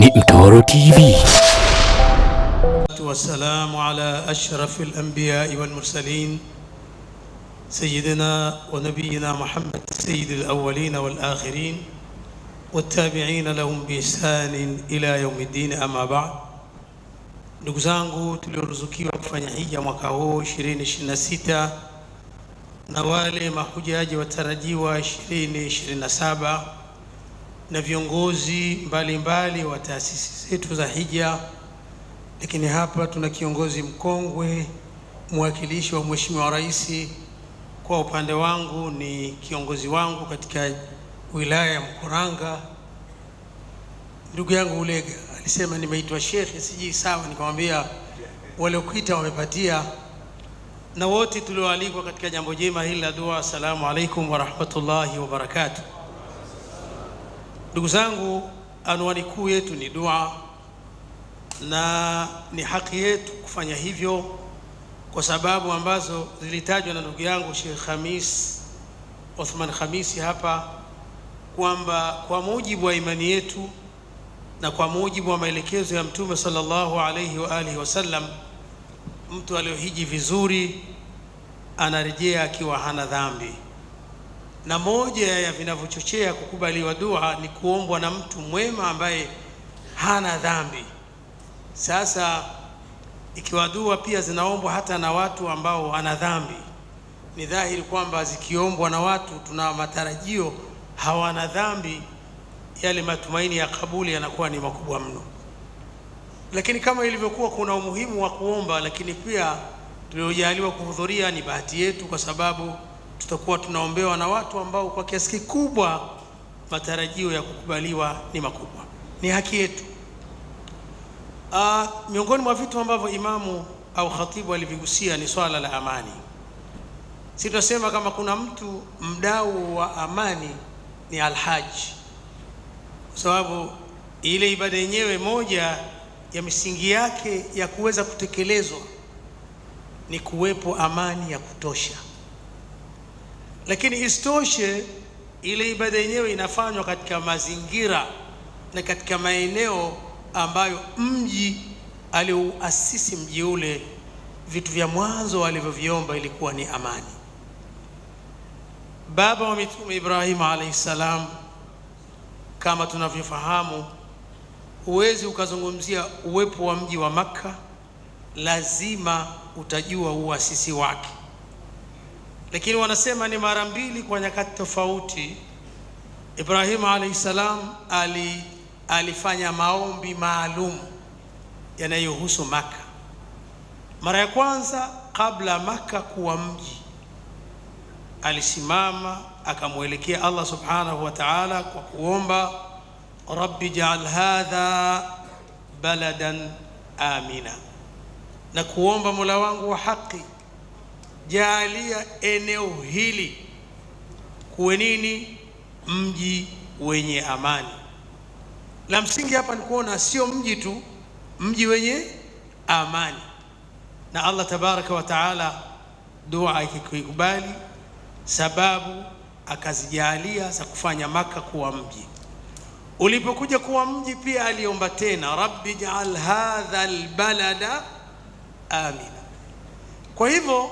ni Mtoro TV. والسلام على أشرف الأنبياء والمرسلين سيدنا ونبينا محمد سيد الأولين والآخرين والتابعين لهم بإحسان إلى يوم الدين. أما بعد, ndugu zangu tulioruzukiwa kufanya hija mwaka huu 2026 na wale mahujaji watarajiwa 2027 na viongozi mbalimbali wa taasisi zetu za hija, lakini hapa tuna kiongozi mkongwe, mwakilishi wa Mheshimiwa Rais. Kwa upande wangu ni kiongozi wangu katika wilaya ya Mkuranga, ndugu yangu Ulega. Alisema nimeitwa shekhe, siji sawa, nikamwambia wale kuita wamepatia. Na wote tulioalikwa katika jambo jema hili la dua, assalamu alaikum wa rahmatullahi wa barakatuh. Ndugu zangu, anwani kuu yetu ni dua, na ni haki yetu kufanya hivyo kwa sababu ambazo zilitajwa na ndugu yangu Sheikh Khamis Othman Khamisi hapa, kwamba kwa mujibu wa imani yetu na kwa mujibu wa maelekezo ya Mtume sallallahu alayhi wa alihi wasallam, mtu aliyohiji vizuri anarejea akiwa hana dhambi, na moja ya vinavyochochea kukubaliwa dua ni kuombwa na mtu mwema ambaye hana dhambi. Sasa ikiwa dua pia zinaombwa hata na watu ambao wana dhambi, ni dhahiri kwamba zikiombwa na watu tuna matarajio hawana dhambi, yale matumaini ya kabuli yanakuwa ni makubwa mno. Lakini kama ilivyokuwa kuna umuhimu wa kuomba, lakini pia tuliojaliwa kuhudhuria ni bahati yetu, kwa sababu tutakuwa tunaombewa na watu ambao kwa kiasi kikubwa matarajio ya kukubaliwa ni makubwa. Ni haki yetu. Miongoni mwa vitu ambavyo imamu au khatibu alivigusia ni swala la amani. Sisi tunasema kama kuna mtu mdau wa amani ni alhaji, kwa sababu ile ibada yenyewe moja ya misingi yake ya kuweza kutekelezwa ni kuwepo amani ya kutosha. Lakini isitoshe, ile ibada yenyewe inafanywa katika mazingira na katika maeneo ambayo mji alioasisi mji ule, vitu vya mwanzo alivyoviomba ilikuwa ni amani. Baba wa mitume Ibrahim alayhi salam, kama tunavyofahamu, huwezi ukazungumzia uwepo wa mji wa Makka, lazima utajua uasisi wake. Lakini wanasema ni mara mbili kwa nyakati tofauti Ibrahim alayhi salam alifanya maombi maalum yanayohusu Makka. Mara ya kwanza kabla Makka kuwa mji, alisimama akamwelekea Allah subhanahu wa ta'ala kwa kuomba, rabbi ja'al hadha baladan amina, na kuomba Mola wangu wa haki, jaalia eneo hili kuwe nini? Mji wenye amani. La msingi hapa ni kuona sio mji tu, mji wenye amani. Na Allah tabaraka wa taala dua ikikubali, sababu akazijalia za kufanya Makka kuwa mji. Ulipokuja kuwa mji pia aliomba tena, rabbi ja'al hadha albalada amina. Kwa hivyo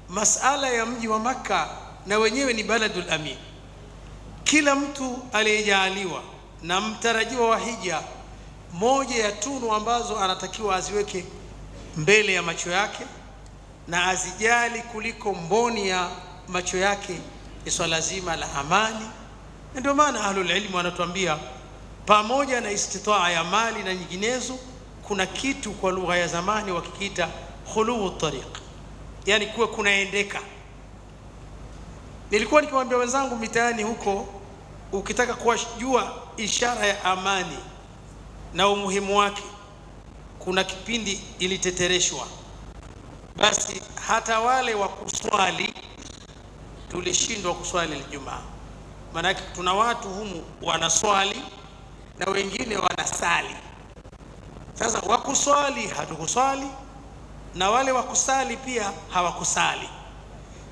masala ya mji wa Makka na wenyewe ni baladul amin. Kila mtu aliyejaaliwa na mtarajiwa wa hija, moja ya tunu ambazo anatakiwa aziweke mbele ya macho yake na azijali kuliko mboni ya macho yake ni swala zima la amani. Ndio maana ahlul ilmu wanatuambia pamoja na istitaa ya mali na nyinginezo, kuna kitu kwa lugha ya zamani wakikiita khuluu tariq, yani kuwe kunaendeka. Nilikuwa nikiwaambia wenzangu mitaani huko, ukitaka kujua ishara ya amani na umuhimu wake, kuna kipindi ilitetereshwa, basi hata wale wa kuswali tulishindwa kuswali Ijumaa. Maana tuna watu humu wanaswali na wengine wanasali. Sasa wakuswali hatukuswali na wale wakusali pia hawakusali.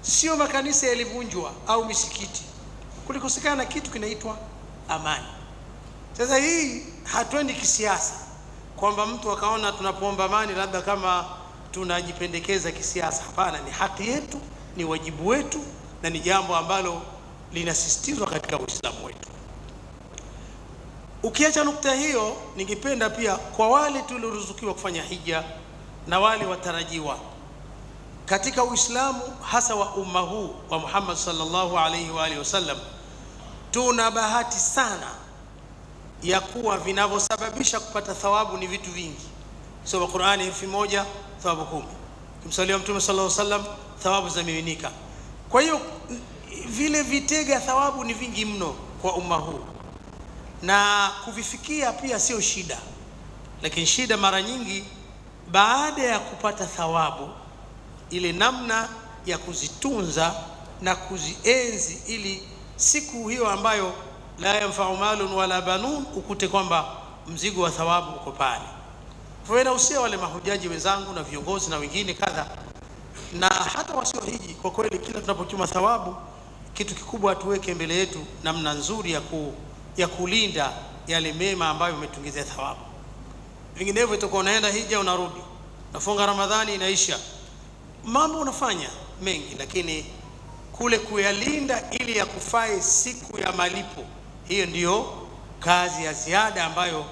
Sio makanisa yalivunjwa au misikiti, kulikosekana kitu kinaitwa amani. Sasa hii hatuendi kisiasa kwamba mtu akaona tunapoomba amani labda kama tunajipendekeza kisiasa. Hapana, ni haki yetu, ni wajibu wetu, na ni jambo ambalo linasisitizwa katika Uislamu wetu. Ukiacha nukta hiyo, ningependa pia kwa wale tulioruzukiwa kufanya hija na wale watarajiwa katika Uislamu, hasa wa umma huu wa Muhammad sallallahu alaihi wa alihi wasallam, tuna bahati sana ya kuwa vinavyosababisha kupata thawabu ni vitu vingi. Soma Qur'ani herufi moja, thawabu 10. Kumsalia Mtume sallallahu alaihi wasallam, thawabu za miminika. Kwa hiyo vile vitega thawabu ni vingi mno kwa umma huu, na kuvifikia pia sio shida. Lakini shida mara nyingi baada ya kupata thawabu, ile namna ya kuzitunza na kuzienzi, ili siku hiyo ambayo la yanfa'u malun wala banun, ukute kwamba mzigo wa thawabu uko pale. Kwa hiyo nausia wale mahujaji wenzangu na viongozi na wengine kadha, na hata wasio hiji, kwa kweli kila tunapochuma thawabu, kitu kikubwa tuweke mbele yetu namna nzuri ya kulinda yale mema ambayo umetungizia thawabu. Vinginevyo itakuwa unaenda hija, unarudi, nafunga Ramadhani, inaisha, mambo unafanya mengi, lakini kule kuyalinda ili ya kufae siku ya malipo, hiyo ndiyo kazi ya ziada ambayo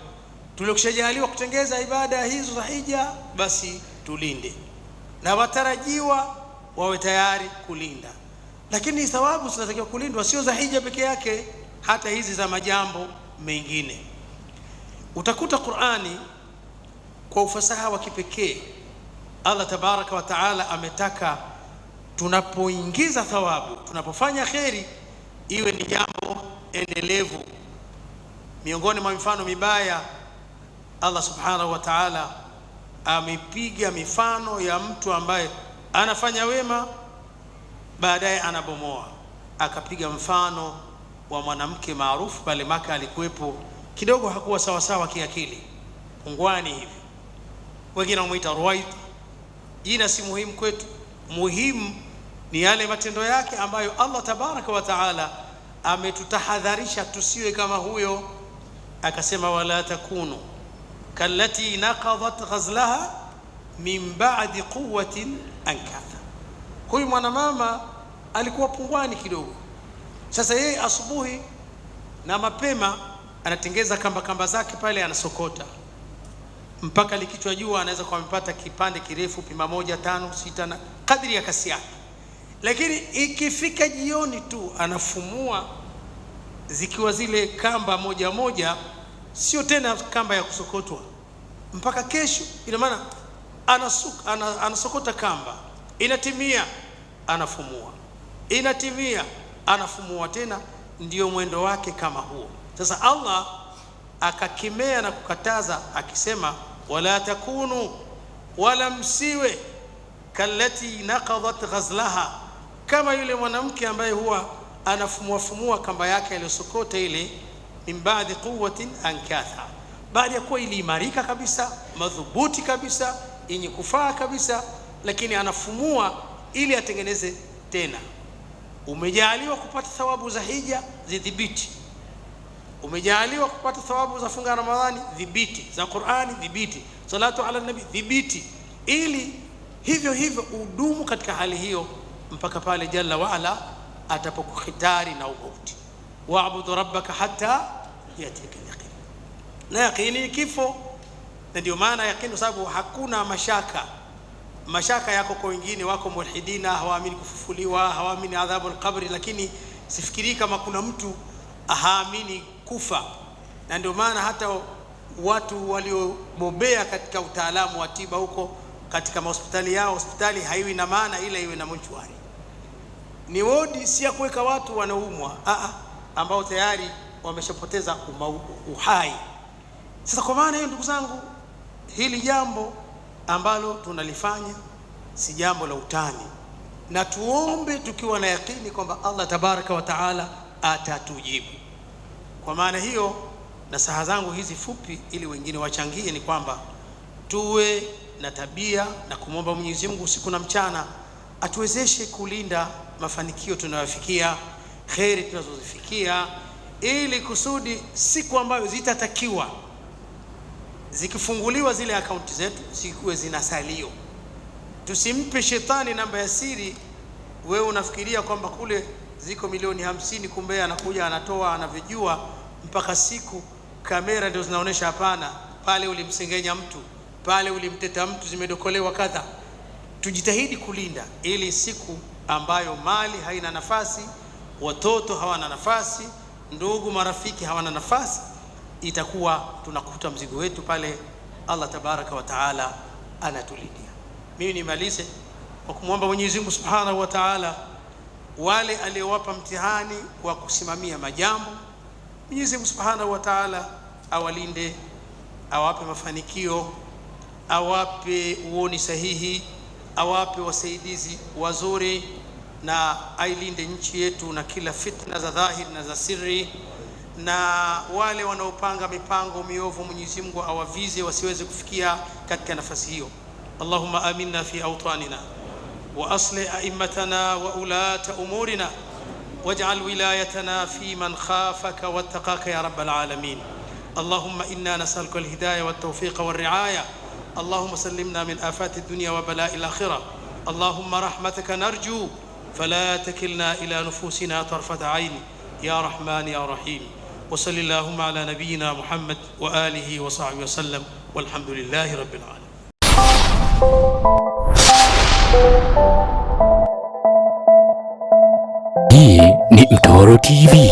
tuliokushajaliwa kutengeza ibada hizo za hija, basi tulinde, na watarajiwa wawe tayari kulinda. Lakini thawabu zinatakiwa kulindwa, sio za hija peke yake, hata hizi za majambo mengine. Utakuta Qur'ani kwa ufasaha wa kipekee, Allah tabaraka wa taala ametaka tunapoingiza thawabu, tunapofanya kheri, iwe ni jambo endelevu. Miongoni mwa mifano mibaya, Allah subhanahu wa ta'ala amepiga mifano ya mtu ambaye anafanya wema baadaye anabomoa. Akapiga mfano wa mwanamke maarufu pale Maka, alikuwepo, kidogo hakuwa sawa sawa kiakili, pungwani hivi, wengine wanamuita Ruwaita. Jina si muhimu kwetu, muhimu ni yale matendo yake ambayo Allah tabaraka wa taala ametutahadharisha tusiwe kama huyo. Akasema wala takunu kallati naqadat ghazlaha min ba'di quwwatin ankatha. Huyu mwanamama alikuwa pungwani kidogo. Sasa yeye asubuhi na mapema anatengeza kamba zake pale, anasokota mpaka likichwa jua, anaweza kuwa amepata kipande kirefu pima 1, 5, 6 na kadri ya kasi yake. Lakini ikifika jioni tu anafumua, zikiwa zile kamba moja moja, sio tena kamba ya kusokotwa mpaka kesho. Ina maana anasokota kamba, inatimia anafumua, inatimia anafumua tena, ndio mwendo wake kama huo. Sasa Allah akakemea na kukataza akisema wala takunu, wala msiwe kallati naqadat ghazlaha, kama yule mwanamke ambaye huwa anafumua kamba yake aliyosokota ile, min ba'di quwwatin ankatha, baada ya kuwa iliimarika kabisa, madhubuti kabisa, yenye kufaa kabisa, lakini anafumua ili atengeneze tena. Umejaliwa kupata thawabu za hija, zidhibiti. Umejaliwa kupata thawabu za funga Ramadhani, dhibiti. Za Qur'ani, dhibiti. Salatu ala nabi, dhibiti, ili hivyo hivyo udumu katika hali hiyo mpaka pale jalla wa ala atapokuhitari na umauti. Wa'budu rabbaka hatta yatika yaqin, na yaqini kifo. Na ndio maana yaqini, kwa sababu hakuna mashaka yako kwa wengine, wako mulhidina, hawaamini kufufuliwa, hawaamini adhabu al-qabri, lakini sifikiri kama kuna mtu haamini kufa. Na ndio maana hata watu waliobobea katika utaalamu wa tiba huko katika hospitali yao, hospitali haiwi na maana ila iwe na mortuary. Ni wodi, si ya kuweka watu wanaumwa, ambao tayari wameshapoteza uhai. Sasa kwa maana hiyo, ndugu zangu, hili jambo ambalo tunalifanya si jambo la utani, na tuombe tukiwa na yakini kwamba Allah tabaraka wa taala atatujibu. Kwa maana hiyo, nasaha zangu hizi fupi ili wengine wachangie ni kwamba tuwe na tabia na kumwomba Mwenyezi Mungu usiku na mchana atuwezeshe kulinda mafanikio tunayofikia, kheri tunazozifikia, ili kusudi siku ambayo zitatakiwa zikifunguliwa zile akaunti zetu zikuwe zina salio. Tusimpe shetani namba ya siri, wewe unafikiria kwamba kule ziko milioni 50, kumbe anakuja anatoa anavijua mpaka siku kamera ndio zinaonesha. Hapana, pale ulimsengenya mtu, pale ulimteta mtu, zimedokolewa kadha. Tujitahidi kulinda, ili siku ambayo mali haina nafasi, watoto hawana nafasi, ndugu marafiki hawana nafasi, itakuwa tunakuta mzigo wetu pale Allah tabaraka wa taala anatulindia. Mimi nimalize kwa kumwomba Mwenyezi Mungu Subhanahu wa Ta'ala wale aliowapa mtihani wa kusimamia majambo, Mwenyezi Mungu Subhanahu wa Ta'ala awalinde, awape mafanikio, awape uoni sahihi, awape wasaidizi wazuri, na ailinde nchi yetu na kila fitna za dhahiri na za siri, na wale wanaopanga mipango miovu Mwenyezi Mungu awavize wasiweze kufikia katika nafasi hiyo. Allahumma aminna fi awtanina wa aslih a'immatana wa ulata umurina waj'al wilayatana fi man khafaka wattaqaka ya rabbal alamin. Allahumma inna nas'aluka al-hidayah wat-tawfiq war-ri'ayah. Allahumma sallimna min afati ad-dunya wa bala'i al-akhirah. Allahumma rahmataka narju fala takilna ila nufusina tarfata 'ayn ya rahman ya rahim. Wa sallallahu ala nabiyyina Muhammad wa alihi wa sahbihi wa sallam walhamdulillahi rabbil alamin. Hii ni Mtoro TV.